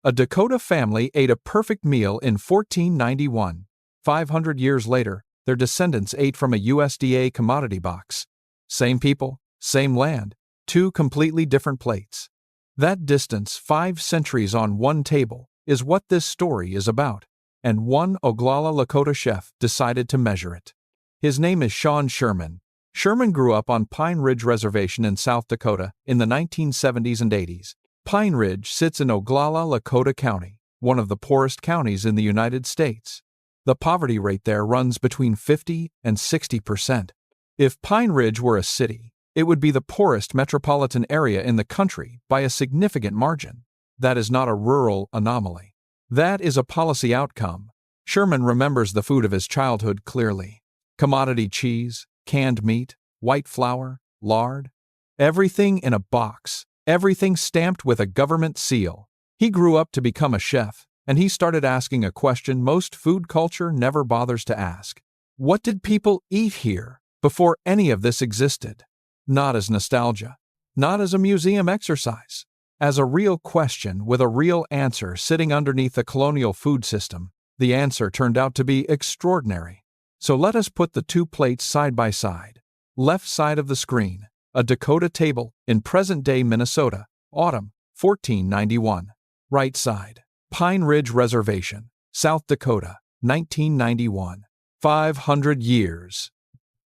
A Dakota family ate a perfect meal in 1491. 500 years later, their descendants ate from a USDA commodity box. Same people, same land, two completely different plates. That distance, 5 centuries on one table, is what this story is about, and one Oglala Lakota chef decided to measure it. His name is Sherman. Sherman grew up on Pine Ridge Reservation in South Dakota in the 1970s and 80s. Pine Ridge sits in Oglala Lakota County, one of the poorest counties in the United States. The poverty rate there runs between 50 and 60%. If Pine Ridge were a city, it would be the poorest metropolitan area in the country by a significant margin. That is not a rural anomaly. That is a policy outcome. Sherman remembers the food of his childhood clearly. Commodity cheese, canned meat, white flour, lard. Everything in a box, everything stamped with a government seal. He grew up to become a chef, and he started asking a question most food culture never bothers to ask. What did people eat here before any of this existed? Not as nostalgia, not as a museum exercise, as a real question with a real answer sitting underneath the colonial food system. The answer turned out to be extraordinary. So let us put the two plates side by side. Left side of the screen, a Dakota table in present-day Minnesota, autumn 1491. Right side, Pine Ridge Reservation, South Dakota, 1991. 500 years.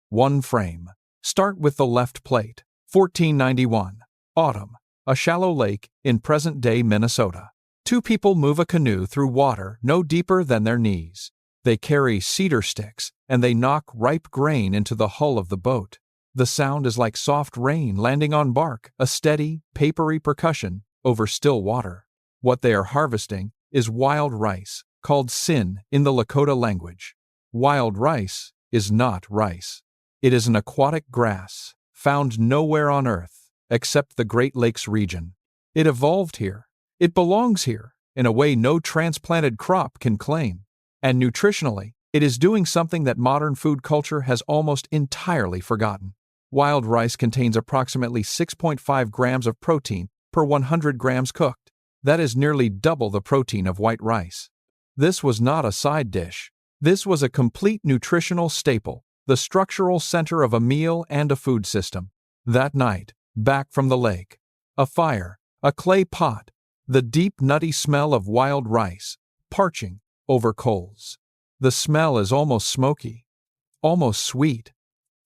One frame. Start with the left plate, 1491. Autumn, a shallow lake in present-day Minnesota. Two people move a canoe through water no deeper than their knees. They carry cedar sticks, and they knock ripe grain into the hull of the boat. The sound is like soft rain landing on bark, a steady, papery percussion over still water. What they are harvesting is wild rice, called sin in the Lakota language. Wild rice is not rice. It is an aquatic grass, found nowhere on Earth, except the Great Lakes region. It evolved here. It belongs here, in a way no transplanted crop can claim. And nutritionally, it is doing something that modern food culture has almost entirely forgotten. Wild rice contains approximately 6.5 grams of protein per 100 grams cooked. That is nearly double the protein of white rice. This was not a side dish. This was a complete nutritional staple, the structural center of a meal and a food system. That night, back from the lake, a fire, a clay pot, the deep nutty smell of wild rice, parching over coals. The smell is almost smoky, almost sweet.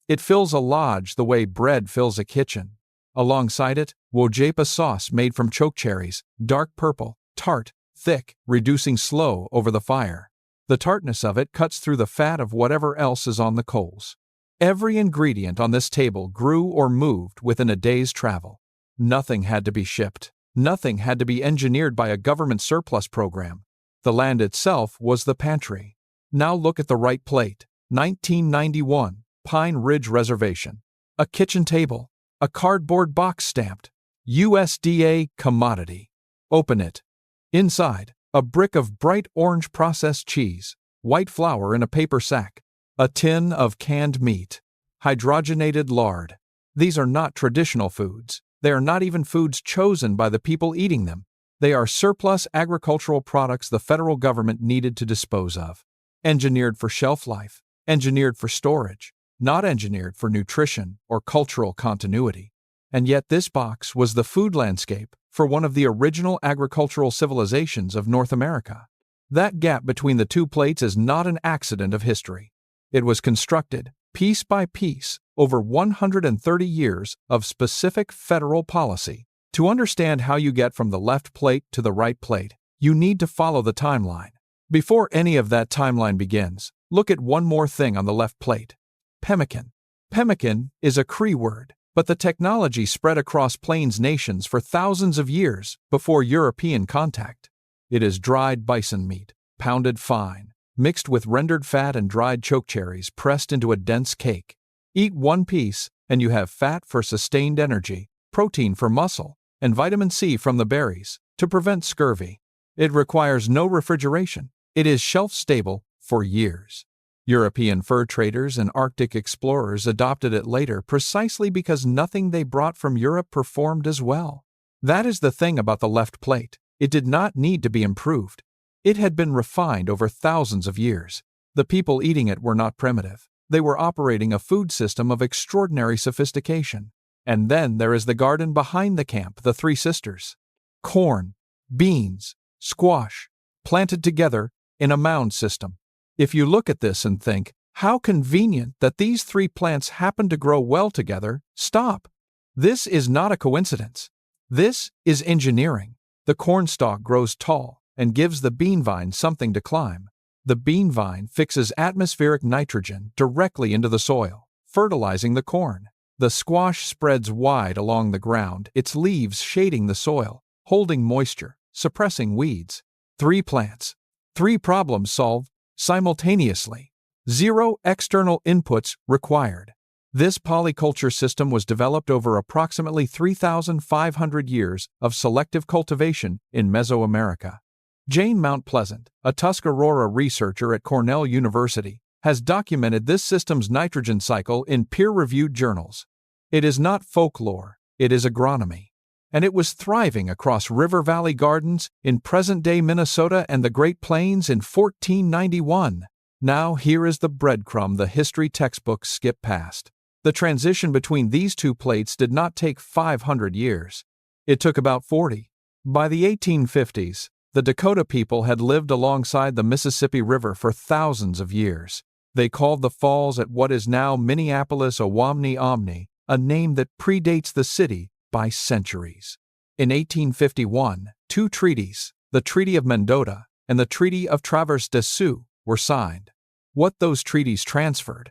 It fills a lodge the way bread fills a kitchen. Alongside it, wojapa sauce made from chokecherries, dark purple, tart, thick, reducing slow over the fire. The tartness of it cuts through the fat of whatever else is on the coals. Every ingredient on this table grew or moved within a day's travel. Nothing had to be shipped. Nothing had to be engineered by a government surplus program. The land itself was the pantry. Now look at the right plate. 1991, Pine Ridge Reservation. A kitchen table. A cardboard box stamped USDA commodity. Open it. Inside, a brick of bright orange processed cheese, white flour in a paper sack, a tin of canned meat, hydrogenated lard. These are not traditional foods. They are not even foods chosen by the people eating them. They are surplus agricultural products the federal government needed to dispose of. Engineered for shelf life, engineered for storage, not engineered for nutrition or cultural continuity. And yet this box was the food landscape for one of the original agricultural civilizations of North America. That gap between the two plates is not an accident of history. It was constructed, piece by piece, over 130 years of specific federal policy. To understand how you get from the left plate to the right plate, you need to follow the timeline. Before any of that timeline begins, look at one more thing on the left plate. Pemmican. Pemmican is a Cree word, but the technology spread across Plains nations for thousands of years before European contact. It is dried bison meat, pounded fine, mixed with rendered fat and dried chokecherries pressed into a dense cake. Eat one piece, and you have fat for sustained energy, protein for muscle, and vitamin C from the berries to prevent scurvy. It requires no refrigeration. It is shelf-stable for years. European fur traders and Arctic explorers adopted it later precisely because nothing they brought from Europe performed as well. That is the thing about the left plate. It did not need to be improved. It had been refined over thousands of years. The people eating it were not primitive. They were operating a food system of extraordinary sophistication. And then there is the garden behind the camp, the Three Sisters. Corn, beans, squash, planted together in a mound system. If you look at this and think, how convenient that these three plants happen to grow well together, stop. This is not a coincidence. This is engineering. The corn stalk grows tall and gives the bean vine something to climb. The bean vine fixes atmospheric nitrogen directly into the soil, fertilizing the corn. The squash spreads wide along the ground, its leaves shading the soil, holding moisture, suppressing weeds. 3 plants. 3 problems solved simultaneously. 0 external inputs required. This polyculture system was developed over approximately 3,500 years of selective cultivation in Mesoamerica. Jane Mount Pleasant, a Tuscarora researcher at Cornell University, has documented this system's nitrogen cycle in peer-reviewed journals. It is not folklore, it is agronomy. And it was thriving across River Valley Gardens in present-day Minnesota and the Great Plains in 1491. Now here is the breadcrumb the history textbooks skip past. The transition between these 2 plates did not take 500 years. It took about 40. By the 1850s, the Dakota people had lived alongside the Mississippi River for thousands of years. They called the falls at what is now Minneapolis Owamni-Omni, a name that predates the city by centuries. In 1851, 2 treaties, the Treaty of Mendota and the Treaty of Traverse des Sioux, were signed. What those treaties transferred?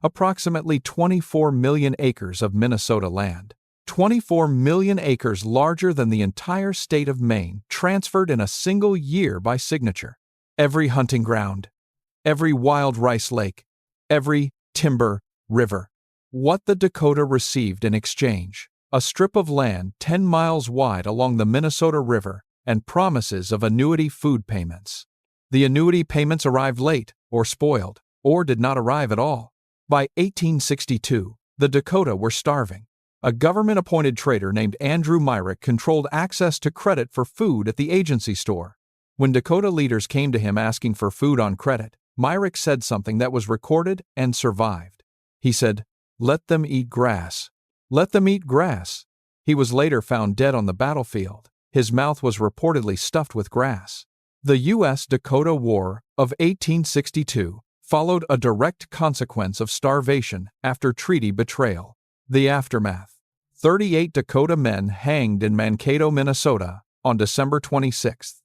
Approximately 24 million acres of Minnesota land. 24 million acres larger than the entire state of Maine, transferred in a single year by signature. Every hunting ground, every wild rice lake, every timber river. What the Dakota received in exchange: a strip of land 10 miles wide along the Minnesota River and promises of annuity food payments. The annuity payments arrived late, or spoiled, or did not arrive at all. By 1862, the Dakota were starving. A government-appointed trader named Andrew Myrick controlled access to credit for food at the agency store. When Dakota leaders came to him asking for food on credit, Myrick said something that was recorded and survived. He said, "Let them eat grass. Let them eat grass." He was later found dead on the battlefield. His mouth was reportedly stuffed with grass. The U.S. Dakota War of 1862 followed a direct consequence of starvation after treaty betrayal. The aftermath: 38 Dakota men hanged in Mankato, Minnesota, on December 26,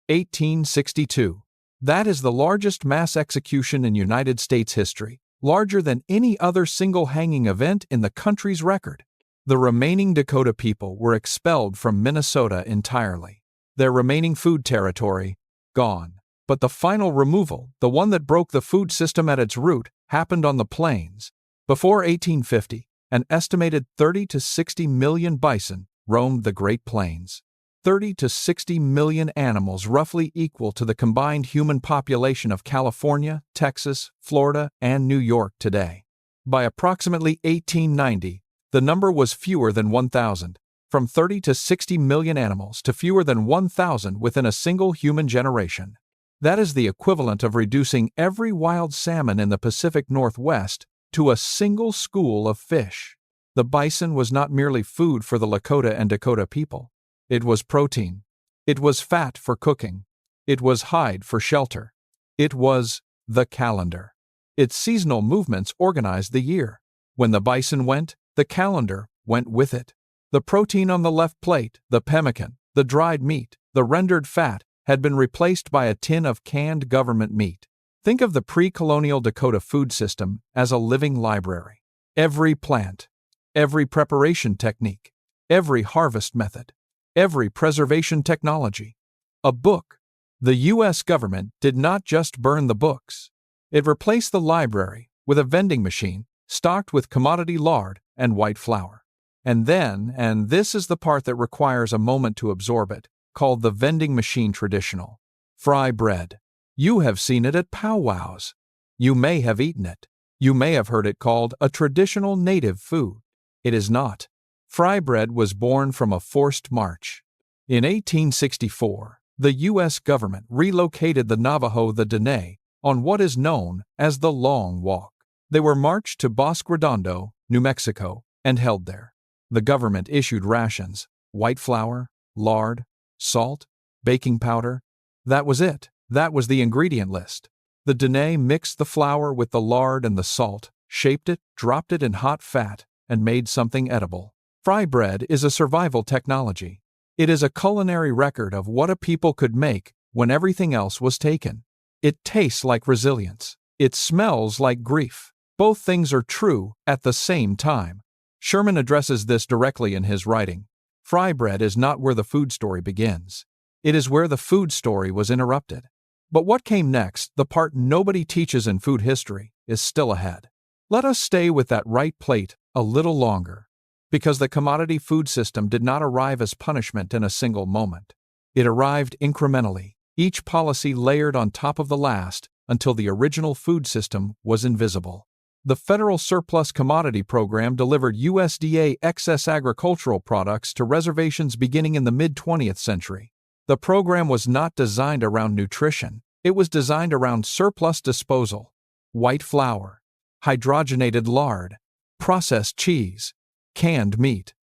1862. That is the largest mass execution in United States history, larger than any other single hanging event in the country's record. The remaining Dakota people were expelled from Minnesota entirely. Their remaining food territory, gone. But the final removal, the one that broke the food system at its root, happened on the plains. Before 1850, an estimated 30 to 60 million bison roamed the Great Plains. 30 to 60 million animals, roughly equal to the combined human population of California, Texas, Florida, and New York today. By approximately 1890, the number was fewer than 1,000, from 30 to 60 million animals to fewer than 1,000 within a single human generation. That is the equivalent of reducing every wild salmon in the Pacific Northwest to a single school of fish. The bison was not merely food for the Lakota and Dakota people. It was protein. It was fat for cooking. It was hide for shelter. It was the calendar. Its seasonal movements organized the year. When the bison went, the calendar went with it. The protein on the left plate, the pemmican, the dried meat, the rendered fat, had been replaced by a tin of canned government meat. Think of the pre-colonial Dakota food system as a living library. Every plant, every preparation technique, every harvest method, every preservation technology. A book. The U.S. government did not just burn the books. It replaced the library with a vending machine stocked with commodity lard and white flour. And then, and this is the part that requires a moment to absorb it, called the vending machine traditional. Fry bread. You have seen it at powwows. You may have eaten it. You may have heard it called a traditional native food. It is not. Fry bread was born from a forced march. In 1864, the U.S. government relocated the Navajo the Dene on what is known as the Long Walk. They were marched to Bosque Redondo, New Mexico, and held there. The government issued rations: white flour, lard, salt, baking powder. That was it. That was the ingredient list. The Dene mixed the flour with the lard and the salt, shaped it, dropped it in hot fat, and made something edible. Fry bread is a survival technology. It is a culinary record of what a people could make when everything else was taken. It tastes like resilience. It smells like grief. Both things are true at the same time. Sherman addresses this directly in his writing. Fry bread is not where the food story begins. It is where the food story was interrupted. But what came next, the part nobody teaches in food history, is still ahead. Let us stay with that right plate a little longer, because the commodity food system did not arrive as punishment in a single moment. It arrived incrementally, each policy layered on top of the last until the original food system was invisible. The Federal Surplus Commodity Program delivered USDA excess agricultural products to reservations beginning in the mid-20th century. The program was not designed around nutrition. It was designed around surplus disposal: white flour, hydrogenated lard, processed cheese, canned meat,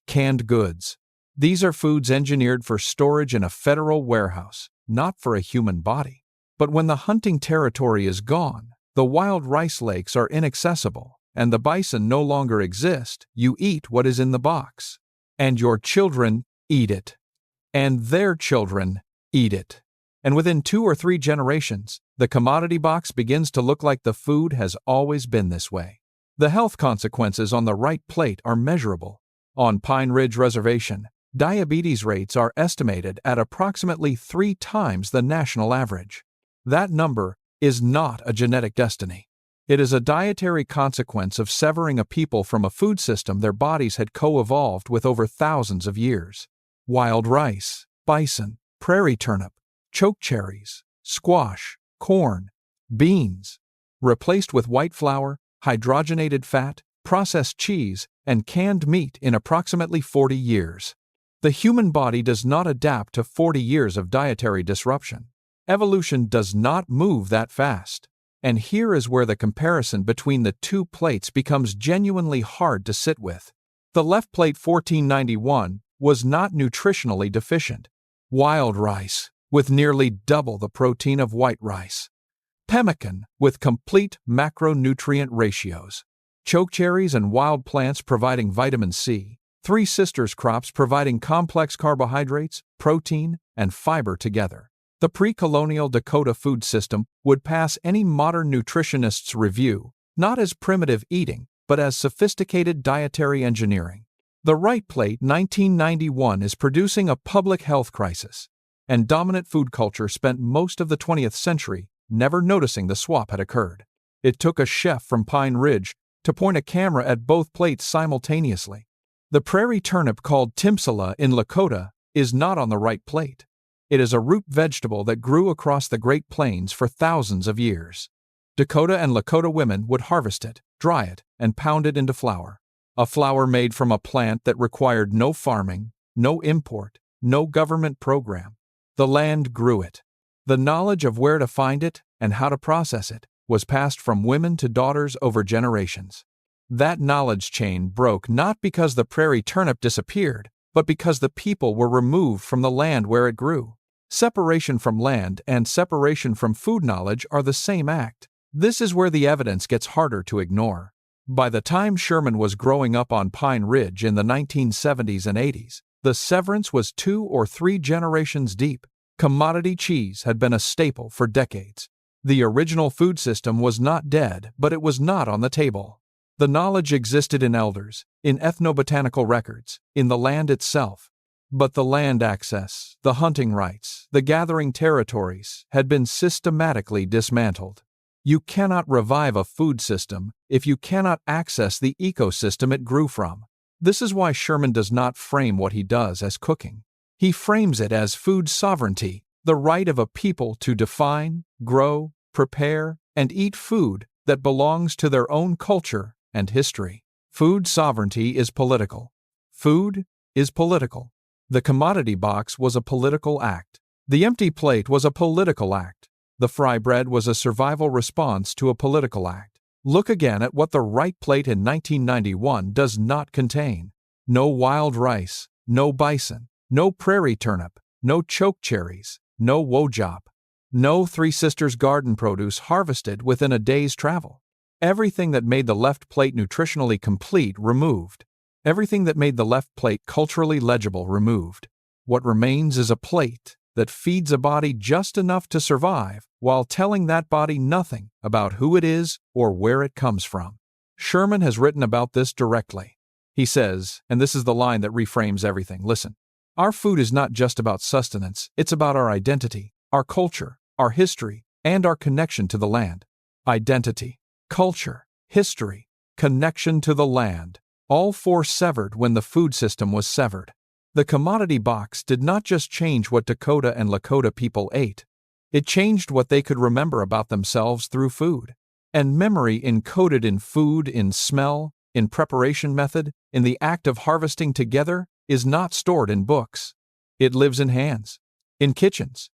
canned goods. These are foods engineered for storage in a federal warehouse, not for a human body. But when the hunting territory is gone, the wild rice lakes are inaccessible, and the bison no longer exist, you eat what is in the box. And your children eat it. And their children eat it. And within 2 or 3 generations, the commodity box begins to look like the food has always been this way. The health consequences on the right plate are measurable. On Pine Ridge Reservation, diabetes rates are estimated at approximately 3 times the national average. That number is not a genetic destiny. It is a dietary consequence of severing a people from a food system their bodies had co-evolved with over thousands of years. Wild rice, bison, prairie turnip, chokecherries, squash, corn, beans, replaced with white flour, hydrogenated fat, processed cheese, and canned meat in approximately 40 years. The human body does not adapt to 40 years of dietary disruption. Evolution does not move that fast. And here is where the comparison between the two plates becomes genuinely hard to sit with. The left plate 1491 was not nutritionally deficient. Wild rice, with nearly double the protein of white rice. Pemmican, with complete macronutrient ratios. Chokecherries and wild plants providing vitamin C. Three Sisters crops providing complex carbohydrates, protein, and fiber together. The pre-colonial Dakota food system would pass any modern nutritionist's review, not as primitive eating, but as sophisticated dietary engineering. The right plate 1991 is producing a public health crisis, and dominant food culture spent most of the 20th century never noticing the swap had occurred. It took a chef from Pine Ridge to point a camera at both plates simultaneously. The prairie turnip called Timpsala in Lakota is not on the right plate. It is a root vegetable that grew across the Great Plains for thousands of years. Dakota and Lakota women would harvest it, dry it, and pound it into flour. A flour made from a plant that required no farming, no import, no government program. The land grew it. The knowledge of where to find it and how to process it was passed from women to daughters over generations. That knowledge chain broke not because the prairie turnip disappeared, but because the people were removed from the land where it grew. Separation from land and separation from food knowledge are the same act. This is where the evidence gets harder to ignore. By the time Sherman was growing up on Pine Ridge in the 1970s and 80s, the severance was 2 or 3 generations deep. Commodity cheese had been a staple for decades. The original food system was not dead, but it was not on the table. The knowledge existed in elders, in ethnobotanical records, in the land itself. But the land access, the hunting rights, the gathering territories had been systematically dismantled. You cannot revive a food system if you cannot access the ecosystem it grew from. This is why Sherman does not frame what he does as cooking. He frames it as food sovereignty, the right of a people to define, grow, prepare, and eat food that belongs to their own culture and history. Food sovereignty is political. Food is political. The commodity box was a political act. The empty plate was a political act. The fry bread was a survival response to a political act. Look again at what the right plate in 1991 does not contain. No wild rice, no bison, no prairie turnip, no choke cherries, no wojop, no Three Sisters garden produce harvested within a day's travel. Everything that made the left plate nutritionally complete removed. Everything that made the left plate culturally legible removed. What remains is a plate that feeds a body just enough to survive while telling that body nothing about who it is or where it comes from. Sherman has written about this directly. He says, and this is the line that reframes everything, listen, our food is not just about sustenance, it's about our identity, our culture, our history, and our connection to the land. Identity, culture, history, connection to the land, all four severed when the food system was severed. The commodity box did not just change what Dakota and Lakota people ate. It changed what they could remember about themselves through food. And memory encoded in food, in smell, in preparation method, in the act of harvesting together, is not stored in books. It lives in hands, in kitchens,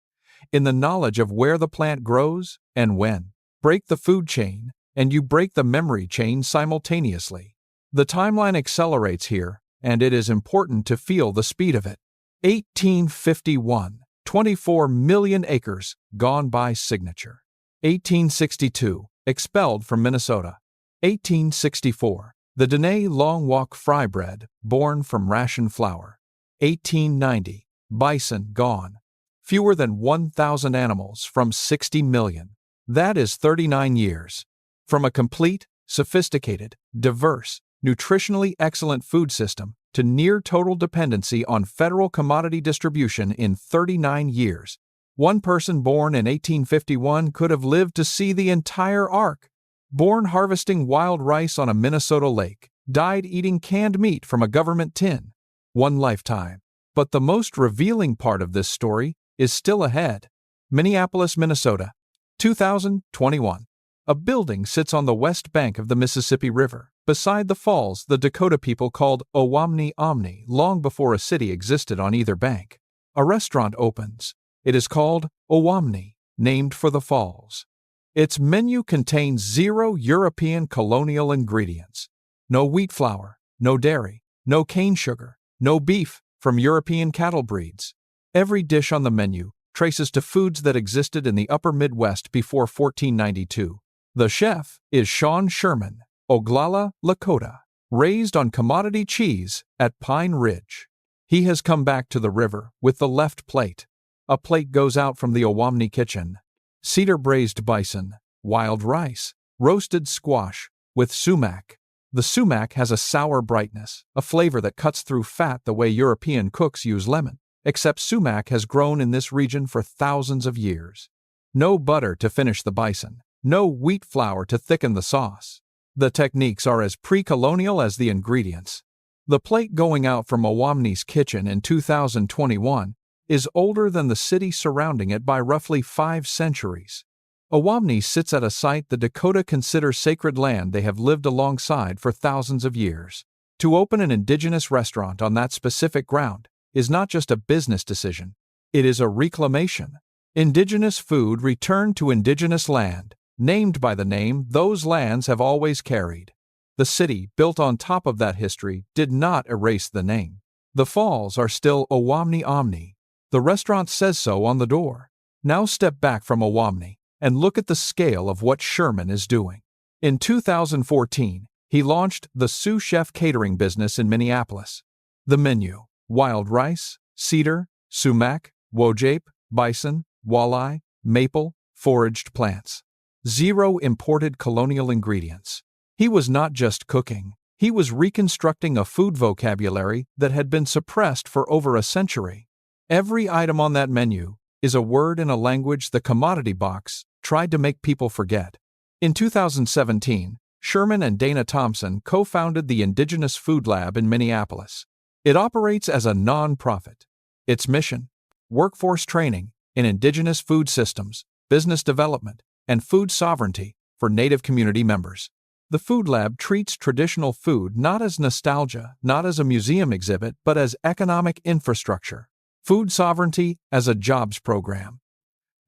in the knowledge of where the plant grows and when. Break the food chain, and you break the memory chain simultaneously. The timeline accelerates here, and it is important to feel the speed of it. 1851, 24 million acres gone by signature. 1862, expelled from Minnesota. 1864, the Dene Long Walk fry bread, born from ration flour. 1890, bison gone. Fewer than 1,000 animals from 60 million. That is 39 years. From a complete, sophisticated, diverse, nutritionally excellent food system to near total dependency on federal commodity distribution in 39 years. One person born in 1851 could have lived to see the entire arc. Born harvesting wild rice on a Minnesota lake, died eating canned meat from a government tin. One lifetime. But the most revealing part of this story is still ahead. Minneapolis, Minnesota, 2021. A building sits on the west bank of the Mississippi River, beside the falls the Dakota people called Owamni long before a city existed on either bank. A restaurant opens. It is called Owamni, named for the falls. Its menu contains 0 European colonial ingredients. No wheat flour, no dairy, no cane sugar, no beef from European cattle breeds. Every dish on the menu traces to foods that existed in the upper Midwest before 1492. The chef is Sean Sherman, Oglala, Lakota, raised on commodity cheese at Pine Ridge. He has come back to the river with the left plate. A plate goes out from the Owamni kitchen. Cedar braised bison, wild rice, roasted squash, with sumac. The sumac has a sour brightness, a flavor that cuts through fat the way European cooks use lemon, except sumac has grown in this region for thousands of years. No butter to finish the bison, no wheat flour to thicken the sauce. The techniques are as pre-colonial as the ingredients. The plate going out from Owamni's kitchen in 2021 is older than the city surrounding it by roughly 5 centuries. Owamni sits at a site the Dakota consider sacred land they have lived alongside for thousands of years. To open an Indigenous restaurant on that specific ground is not just a business decision, it is a reclamation. Indigenous food returned to Indigenous land, named by the name those lands have always carried. The city, built on top of that history, did not erase the name. The falls are still Owamni. The restaurant says so on the door. Now step back from Owamni and look at the scale of what Sherman is doing. In 2014, he launched the Sioux Chef catering business in Minneapolis. The menu: wild rice, cedar, sumac, wojap, bison, walleye, maple, foraged plants. 0 imported colonial ingredients. He was not just cooking, he was reconstructing a food vocabulary that had been suppressed for over a century. Every item on that menu is a word in a language the commodity box tried to make people forget. In 2017, Sherman and Dana Thompson co-founded the Indigenous Food Lab in Minneapolis. It operates as a non-profit. Its mission: workforce training in Indigenous food systems, business development, and food sovereignty for Native community members. The Food Lab treats traditional food not as nostalgia, not as a museum exhibit, but as economic infrastructure. Food sovereignty as a jobs program,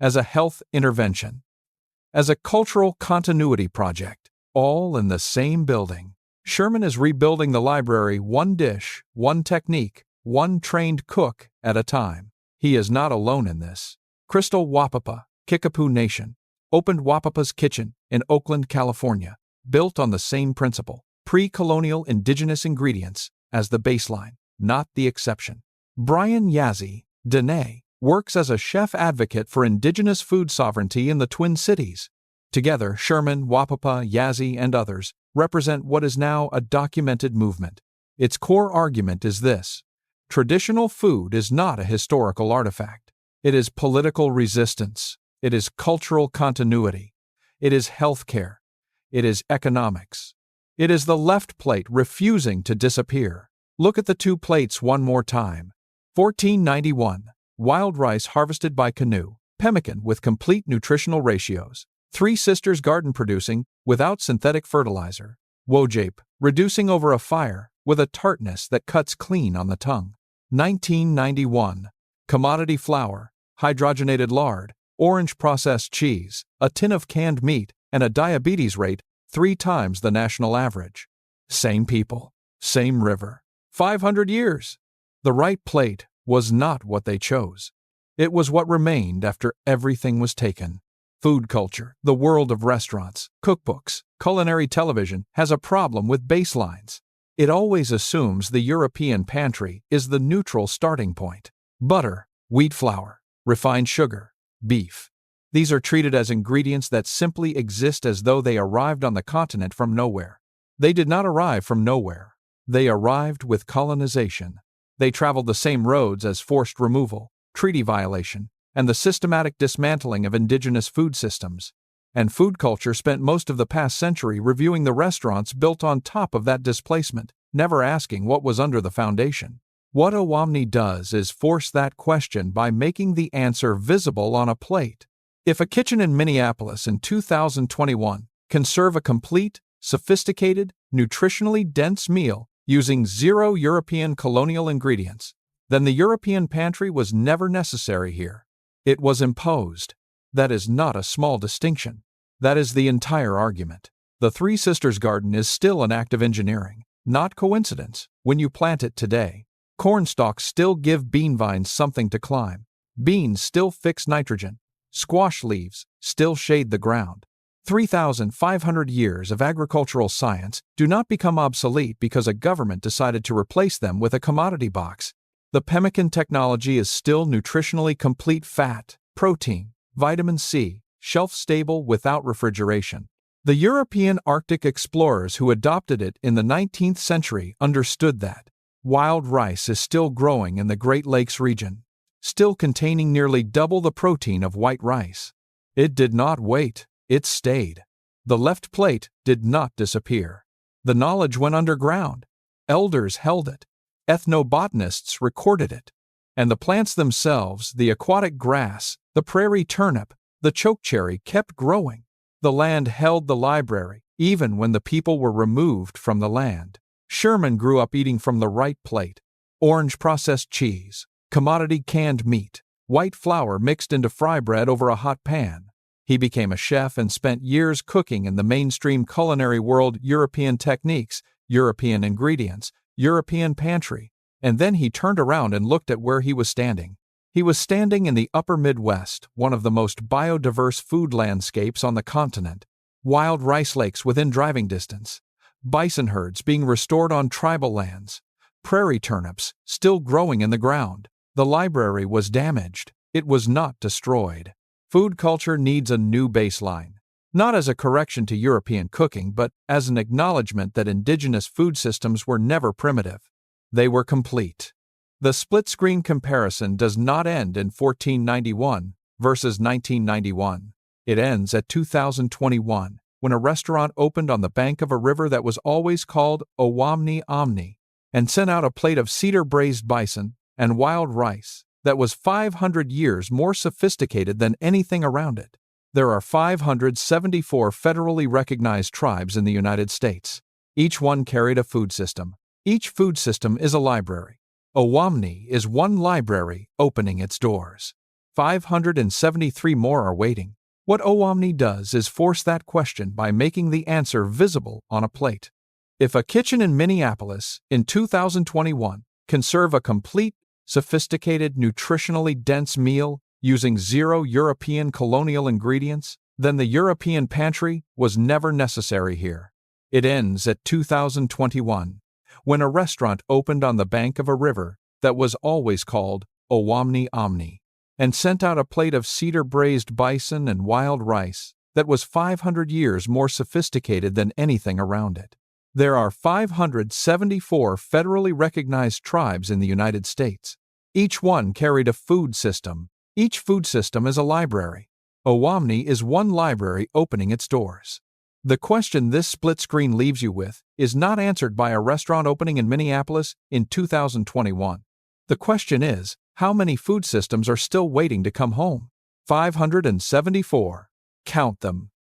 as a health intervention, as a cultural continuity project, all in the same building. Sherman is rebuilding the library one dish, one technique, one trained cook at a time. He is not alone in this. Crystal Wapapa, Kickapoo Nation, opened Wapapa's Kitchen in Oakland, California, built on the same principle, pre-colonial indigenous ingredients as the baseline, not the exception. Brian Yazzie, Dene, works as a chef advocate for indigenous food sovereignty in the Twin Cities. Together, Sherman, Wapapa, Yazzie, and others represent what is now a documented movement. Its core argument is this: traditional food is not a historical artifact. It is political resistance. It is cultural continuity. It is healthcare. It is economics. It is the left plate refusing to disappear. Look at the two plates one more time. 1491, wild rice harvested by canoe, pemmican with complete nutritional ratios. Three Sisters garden producing without synthetic fertilizer. Wojape, reducing over a fire with a tartness that cuts clean on the tongue. 1991, commodity flour, hydrogenated lard, orange processed cheese, a tin of canned meat, and a diabetes rate 3 times the national average. Same people, same river. 500 years. The right plate was not what they chose. It was what remained after everything was taken. Food culture, the world of restaurants, cookbooks, culinary television, has a problem with baselines. It always assumes the European pantry is the neutral starting point. Butter, wheat flour, refined sugar, beef. These are treated as ingredients that simply exist as though they arrived on the continent from nowhere. They did not arrive from nowhere. They arrived with colonization. They traveled the same roads as forced removal, treaty violation, and the systematic dismantling of indigenous food systems. And food culture spent most of the past century reviewing the restaurants built on top of that displacement, never asking what was under the foundation. What Owamni does is force that question by making the answer visible on a plate. If a kitchen in Minneapolis in 2021 can serve a complete, sophisticated, nutritionally dense meal using 0 European colonial ingredients, then the European pantry was never necessary here. It was imposed. That is not a small distinction. That is the entire argument. The Three Sisters garden is still an act of engineering, not coincidence, when you plant it today. Corn stalks still give bean vines something to climb. Beans still fix nitrogen. Squash leaves still shade the ground. 3,500 years of agricultural science do not become obsolete because a government decided to replace them with a commodity box. The pemmican technology is still nutritionally complete: fat, protein, vitamin C, shelf-stable without refrigeration. The European Arctic explorers who adopted it in the 19th century understood that. Wild rice is still growing in the Great Lakes region, still containing nearly double the protein of white rice. It did not wait, it stayed. The left plate did not disappear. The knowledge went underground. Elders held it. Ethnobotanists recorded it. And the plants themselves, the aquatic grass, the prairie turnip, the chokecherry, kept growing. The land held the library, even when the people were removed from the land. Sherman grew up eating from the right plate: orange processed cheese, commodity canned meat, white flour mixed into fry bread over a hot pan. He became a chef and spent years cooking in the mainstream culinary world: European techniques, European ingredients, European pantry. And then he turned around and looked at where he was standing. He was standing in the upper Midwest, one of the most biodiverse food landscapes on the continent. Wild rice lakes within driving distance. Bison herds being restored on tribal lands. Prairie turnips still growing in the ground. The library was damaged. It was not destroyed. Food culture needs a new baseline. Not as a correction to European cooking, but as an acknowledgement that indigenous food systems were never primitive. They were complete. The split-screen comparison does not end in 1491 versus 1991. It ends at 2021, when a restaurant opened on the bank of a river that was always called Owamni Omni, and sent out a plate of cedar-braised bison and wild rice that was 500 years more sophisticated than anything around it. There are 574 federally recognized tribes in the United States. Each one carried a food system. Each food system is a library. Owamni is one library opening its doors. 573 more are waiting. What Owamni does is force that question by making the answer visible on a plate. If a kitchen in Minneapolis in 2021 can serve a complete, sophisticated, nutritionally dense meal using 0 European colonial ingredients, then the European pantry was never necessary here. It ends at 2021, when a restaurant opened on the bank of a river that was always called Owamni Omni, and sent out a plate of cedar-braised bison and wild rice that was 500 years more sophisticated than anything around it. There are 574 federally recognized tribes in the United States. Each one carried a food system. Each food system is a library. Owamni is one library opening its doors. The question this split screen leaves you with is not answered by a restaurant opening in Minneapolis in 2021. The question is, how many food systems are still waiting to come home? 574. Count them.